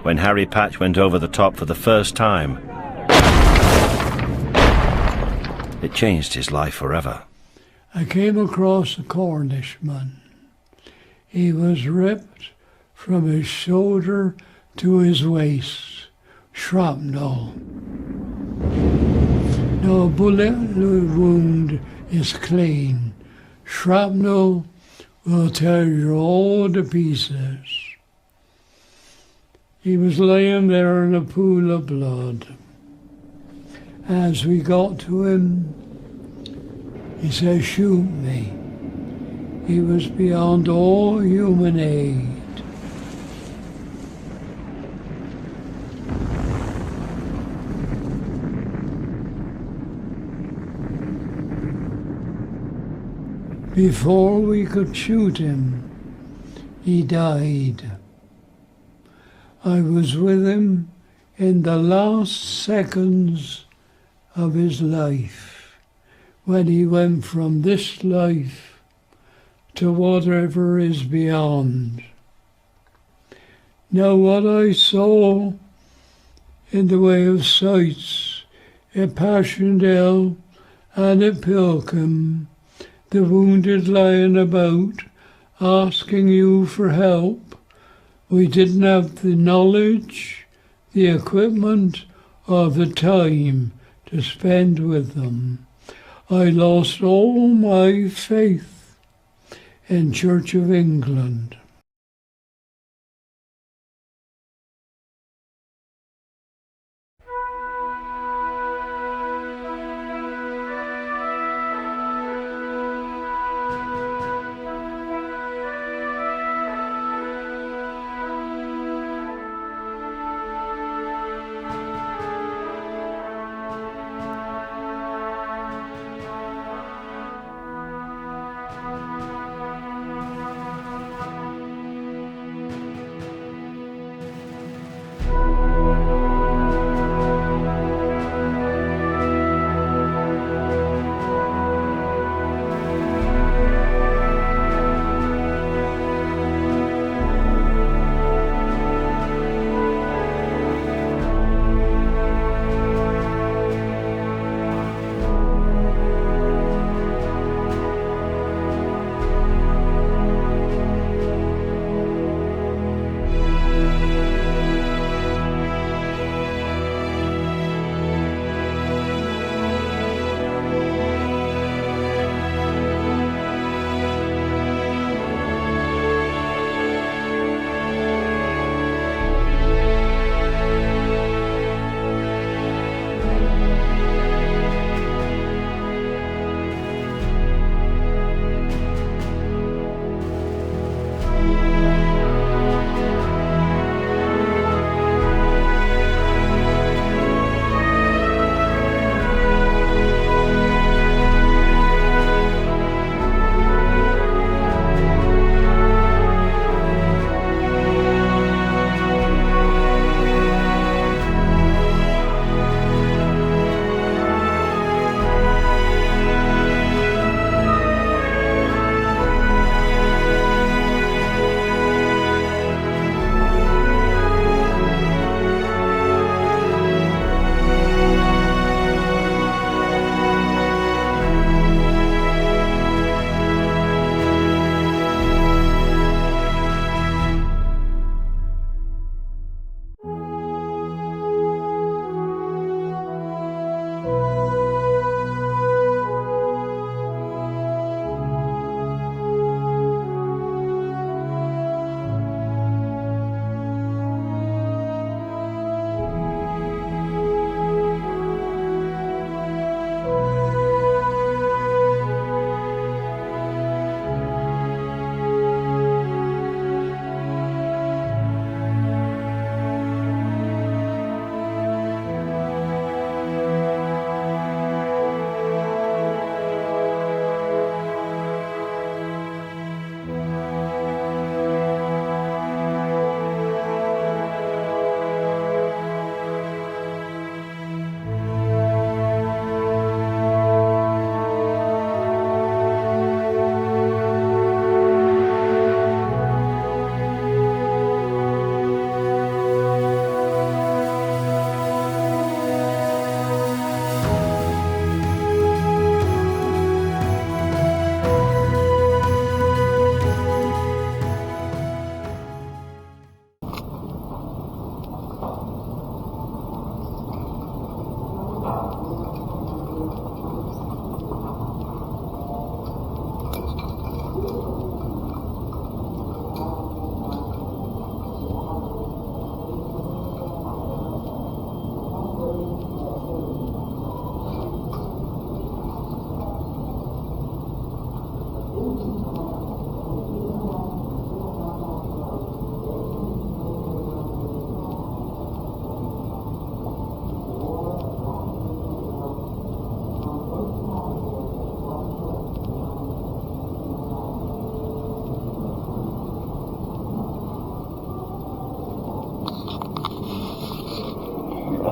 when Harry Patch went over the top for the first time. It changed his life forever. I came across a Cornishman. He was ripped from his shoulder to his waist, shrapnel. No bullet wound is clean. Shrapnel will tear you all to pieces. He was laying there in a pool of blood. As we got to him, he said, "Shoot me." He was beyond all human aid. Before we could shoot him, he died. I was with him in the last seconds of his life, when he went from this life to whatever is beyond. Now what I saw in the way of sights at Passchendaele and at Pilkham, the wounded lying about, asking you for help. We didn't have the knowledge, the equipment, or the time to spend with them. I lost all my faith in Church of England.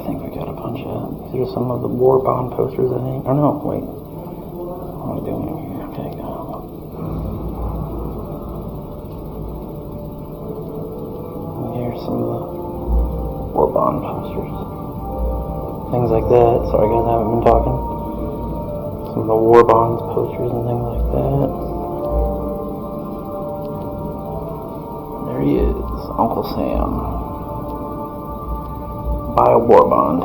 think we got a bunch of... These are some of the war bond posters, I think. Oh, no, wait. What am I doing here? Okay, here's some of the war bond posters. Things like that. Sorry, guys, I haven't been talking. Some of the war bonds posters and things like that. There he is, Uncle Sam. Buy a war bond.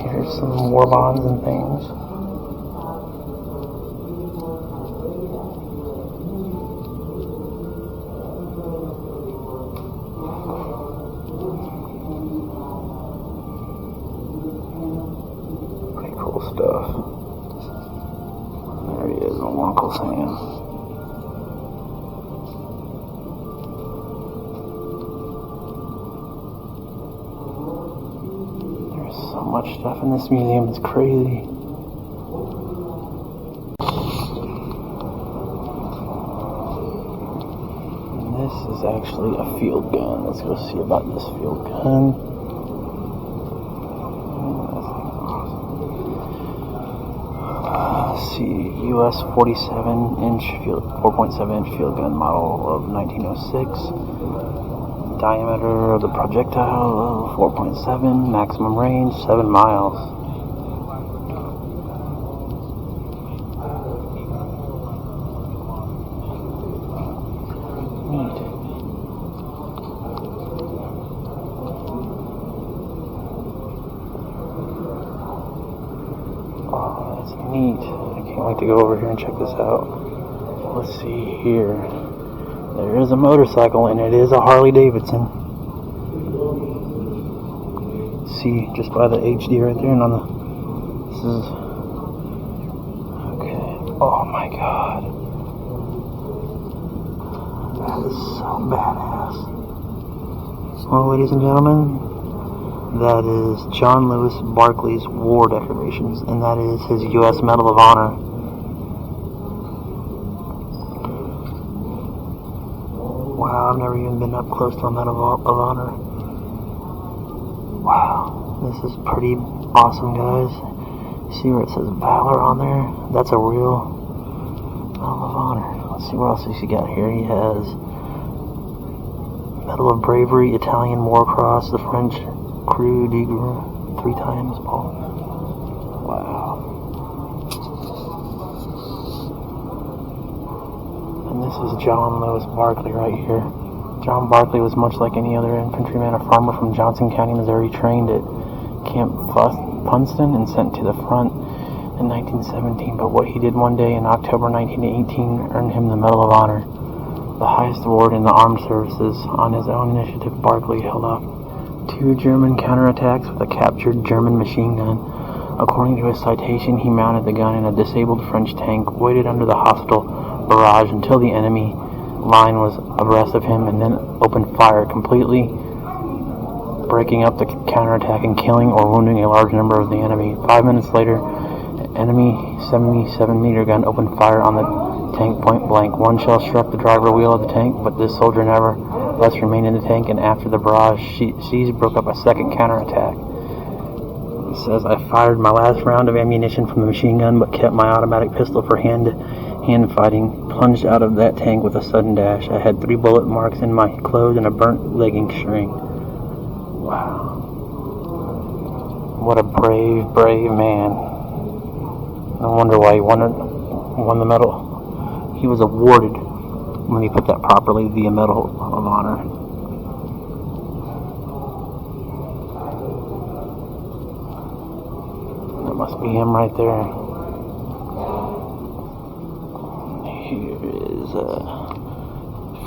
Here's some war bonds and things. Pretty cool stuff. There he is, old Uncle Sam. So much stuff in this museum, it's crazy. And this is actually a field gun. Let's go see about this field gun. Let's see, US 47-inch field, 4.7-inch field gun model of 1906. Diameter of the projectile 4.7, maximum range 7 miles. Neat. Oh, that's neat. I can't wait to go over here and check this out. Let's see here. There is a motorcycle, and it is a Harley Davidson. See, just by the HD right there, and on the... This is... Okay. Oh my god. That is so badass. Well, ladies and gentlemen, that is John Lewis Barclay's war decorations, and that is his U.S. Medal of Honor. Wow, I've never even been up close to a Medal of Honor. Wow, this is pretty awesome, guys. See where it says Valor on there? That's a real Medal of Honor. Let's see what else he got here. He has Medal of Bravery, Italian War Cross, the French Croix de Guerre, 3 times, Paul. Wow. And this is John Lewis Barclay right here. John Barclay was much like any other infantryman, a farmer from Johnson County, Missouri, trained at Camp Funston and sent to the front in 1917. But what he did one day in October 1918 earned him the Medal of Honor, the highest award in the armed services. On his own initiative, Barclay held off 2 German counterattacks with a captured German machine gun. According to his citation, he mounted the gun in a disabled French tank, waited under the hostile barrage until the enemy line was abreast of him, and then opened fire, completely breaking up the counterattack and killing or wounding a large number of the enemy. 5 minutes later, an enemy 77-meter gun opened fire on the tank point blank. 1 shell struck the driver wheel of the tank, but this soldier nevertheless remained in the tank, and after the barrage seized, broke up a second counterattack. It says, I fired my last round of ammunition from the machine gun, but kept my automatic pistol for hand fighting. Plunged out of that tank with a sudden dash. I had 3 bullet marks in my clothes and a burnt legging string. Wow. What a brave, brave man. No wonder why he won the medal. He was awarded, let me put that properly, the Medal of Honor. That must be him right there. Here is a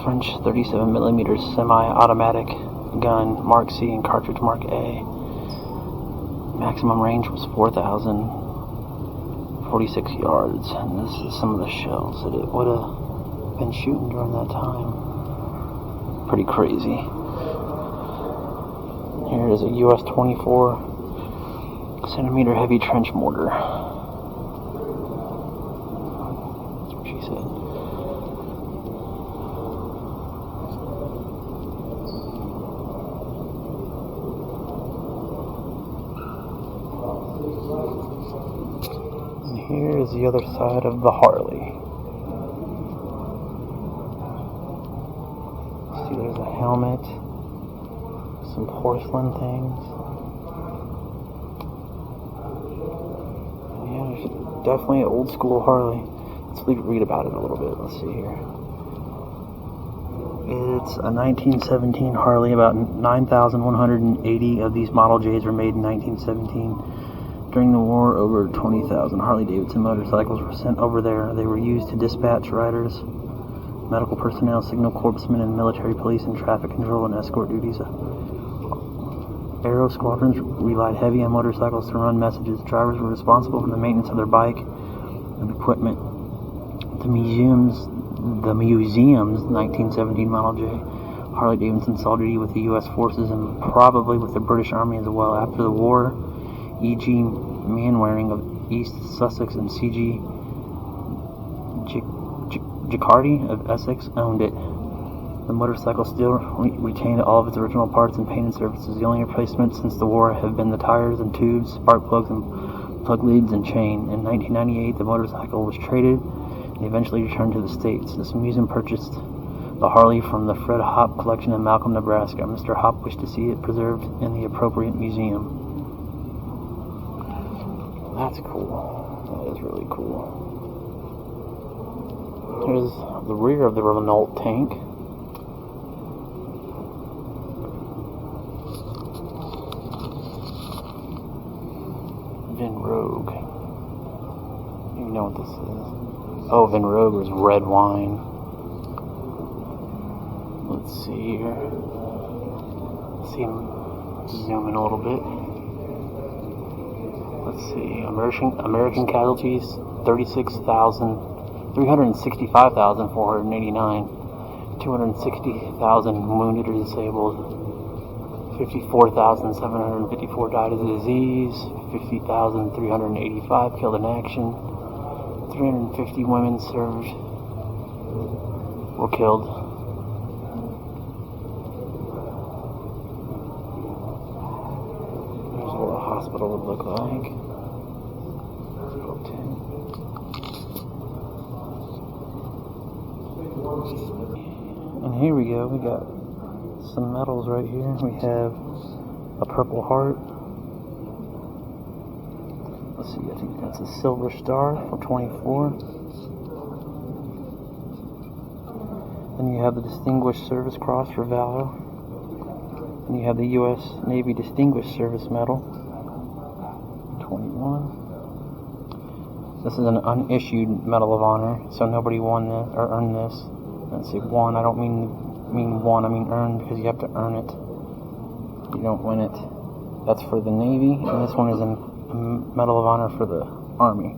French 37mm semi-automatic gun, Mark C and cartridge Mark A. Maximum range was 4,046 yards, and this is some of the shells that it would have been shooting during that time. Pretty crazy. Here is a US 24cm heavy trench mortar. That's what she said. here's the other side of the Harley. See, there's a helmet, some porcelain things. Yeah, there's definitely an old school Harley. Let's read about it a little bit. Let's see here. It's a 1917 Harley. About 9,180 of these Model J's were made in 1917. During the war, over 20,000 Harley-Davidson motorcycles were sent over there. They were used to dispatch riders, medical personnel, signal corpsmen, and military police and traffic control and escort duties. Aero squadrons relied heavy on motorcycles to run messages. Drivers were responsible for the maintenance of their bike and equipment. The museum's 1917 Model J Harley-Davidson saw duty with the U.S. forces and probably with the British Army as well. After the war, E.G. Manwaring of East Sussex and C.G. Gicardi of Essex owned it. The motorcycle still retained all of its original parts and painted surfaces. The only replacements since the war have been the tires and tubes, spark plugs and plug leads and chain. In 1998, the motorcycle was traded and eventually returned to the States. This museum purchased the Harley from the Fred Hopp collection in Malcolm, Nebraska. Mr. Hopp wished to see it preserved in the appropriate museum. That's cool. That is really cool. Here's the rear of the Renault tank. Vin Rogue. You know what this is. Oh, Vin Rogue is red wine. Let's see here. See him zoom in a little bit. Let's see. American casualties 365,489. 260,000 wounded or disabled. 54,754 died of the disease. 50,385 killed in action. 350 women were killed. Here's what a hospital would look like. Hospital 10. And here we go. We got some medals right here. We have a Purple Heart. Let's see, I think that's a Silver Star for 24. Then you have the Distinguished Service Cross for Valor. And you have the U.S. Navy Distinguished Service Medal, 21. This is an unissued Medal of Honor, so nobody won this or earned this. Let's say won. I don't mean won. I mean earned, because you have to earn it. You don't win it. That's for the Navy, and this one is a Medal of Honor for the Army.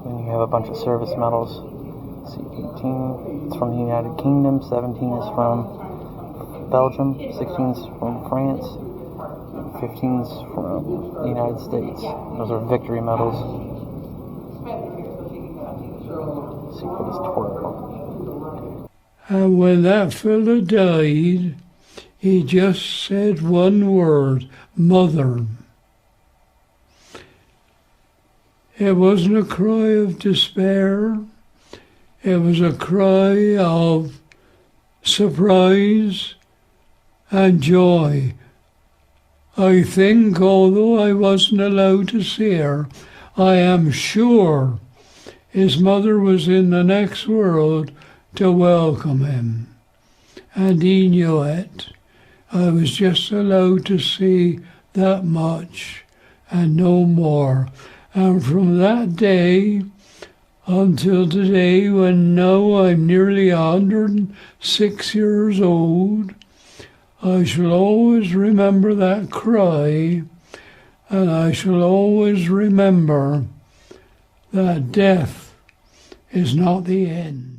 Then you have a bunch of service medals. Let's see, 18 is from the United Kingdom, 17 is from Belgium, 16 is from France, and 15 is from the United States. Those are victory medals. Let's see what is 12. And when that fella died, he just said one word, Mother. It wasn't a cry of despair. It was a cry of surprise and joy. I think, although I wasn't allowed to see her, I am sure his mother was in the next world to welcome him. And he knew it. I was just allowed to see that much and no more. And from that day until today, when now I'm nearly 106 years old, I shall always remember that cry, and I shall always remember that death is not the end.